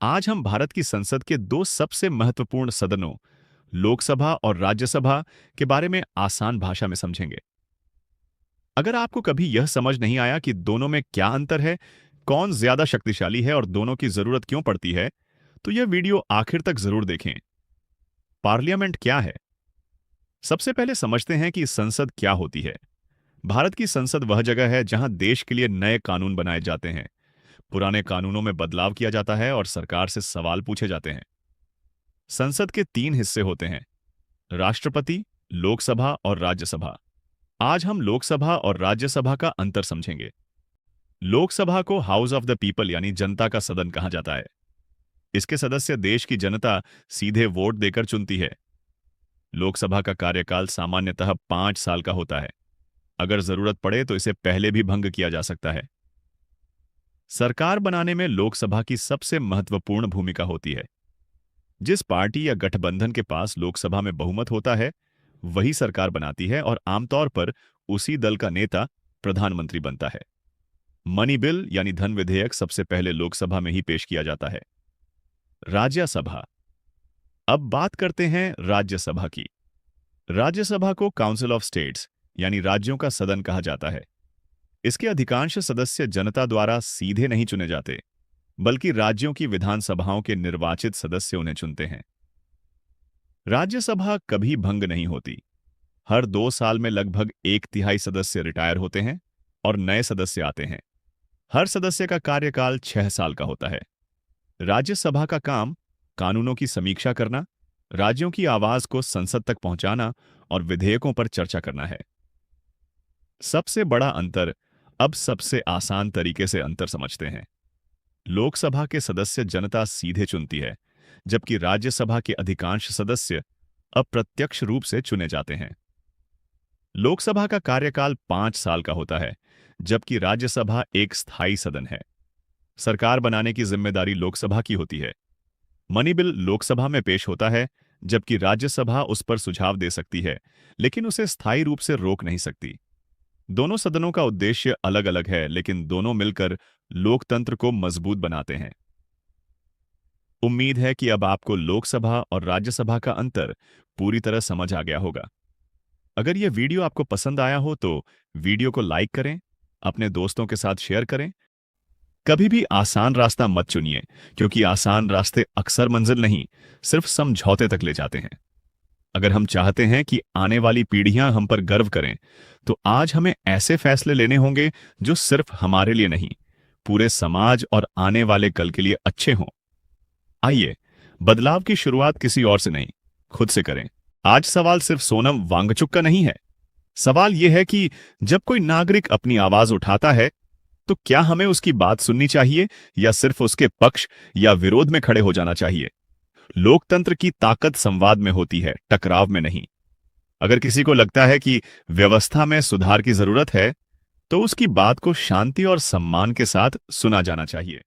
आज हम भारत की संसद के दो सबसे महत्वपूर्ण सदनों, लोकसभा और राज्यसभा, के बारे में आसान भाषा में समझेंगे। अगर आपको कभी यह समझ नहीं आया कि दोनों में क्या अंतर है, कौन ज्यादा शक्तिशाली है और दोनों की जरूरत क्यों पड़ती है, तो यह वीडियो आखिर तक जरूर देखें। पार्लियामेंट क्या है? सबसे पहले समझते हैं कि संसद क्या होती है। भारत की संसद वह जगह है जहां देश के लिए नए कानून बनाए जाते हैं, पुराने कानूनों में बदलाव किया जाता है और सरकार से सवाल पूछे जाते हैं। संसद के तीन हिस्से होते हैं: राष्ट्रपति, लोकसभा और राज्यसभा। आज हम लोकसभा और राज्यसभा का अंतर समझेंगे। लोकसभा को हाउस ऑफ द पीपल यानी जनता का सदन कहा जाता है। इसके सदस्य देश की जनता सीधे वोट देकर चुनती है। लोकसभा का कार्यकाल सामान्यतः 5 साल का होता है। अगर जरूरत पड़े तो इसे पहले भी भंग किया जा सकता है। सरकार बनाने में लोकसभा की सबसे महत्वपूर्ण भूमिका होती है। जिस पार्टी या गठबंधन के पास लोकसभा में बहुमत होता है, वही सरकार बनाती है और आमतौर पर उसी दल का नेता प्रधानमंत्री बनता है। मनी बिल यानी धन विधेयक सबसे पहले लोकसभा में ही पेश किया जाता है। राज्यसभा। अब बात करते हैं राज्यसभा की। राज्यसभा को काउंसिल ऑफ स्टेट्स यानी राज्यों का सदन कहा जाता है। इसके अधिकांश सदस्य जनता द्वारा सीधे नहीं चुने जाते, बल्कि राज्यों की विधानसभाओं के निर्वाचित सदस्य उन्हें चुनते हैं। राज्यसभा कभी भंग नहीं होती। हर 2 साल में लगभग 1/3 सदस्य रिटायर होते हैं और नए सदस्य आते हैं। हर सदस्य का कार्यकाल 6 साल का होता है। राज्यसभा का काम कानूनों की समीक्षा करना, राज्यों की आवाज को संसद तक पहुंचाना और विधेयकों पर चर्चा करना है। सबसे बड़ा अंतर। अब सबसे आसान तरीके से अंतर समझते हैं। लोकसभा के सदस्य जनता सीधे चुनती है, जबकि राज्यसभा के अधिकांश सदस्य अप्रत्यक्ष रूप से चुने जाते हैं। लोकसभा का कार्यकाल 5 साल का होता है, जबकि राज्यसभा एक स्थायी सदन है। सरकार बनाने की जिम्मेदारी लोकसभा की होती है। मनी बिल लोकसभा में पेश होता है, जबकि राज्यसभा उस पर सुझाव दे सकती है, लेकिन उसे स्थायी रूप से रोक नहीं सकती। दोनों सदनों का उद्देश्य अलग अलग है, लेकिन दोनों मिलकर लोकतंत्र को मजबूत बनाते हैं। उम्मीद है कि अब आपको लोकसभा और राज्यसभा का अंतर पूरी तरह समझ आ गया होगा। अगर यह वीडियो आपको पसंद आया हो तो वीडियो को लाइक करें, अपने दोस्तों के साथ शेयर करें। कभी भी आसान रास्ता मत चुनिए, क्योंकि आसान रास्ते अक्सर मंजिल नहीं, सिर्फ समझौते तक ले जाते हैं। अगर हम चाहते हैं कि आने वाली पीढ़ियां हम पर गर्व करें, तो आज हमें ऐसे फैसले लेने होंगे जो सिर्फ हमारे लिए नहीं, पूरे समाज और आने वाले कल के लिए अच्छे हों। आइए, बदलाव की शुरुआत किसी और से नहीं, खुद से करें। आज सवाल सिर्फ सोनम वांगचुक का नहीं है। सवाल यह है कि जब कोई नागरिक अपनी आवाज उठाता है, तो क्या हमें उसकी बात सुननी चाहिए या सिर्फ उसके पक्ष या विरोध में खड़े हो जाना चाहिए? लोकतंत्र की ताकत संवाद में होती है, टकराव में नहीं। अगर किसी को लगता है कि व्यवस्था में सुधार की जरूरत है, तो उसकी बात को शांति और सम्मान के साथ सुना जाना चाहिए।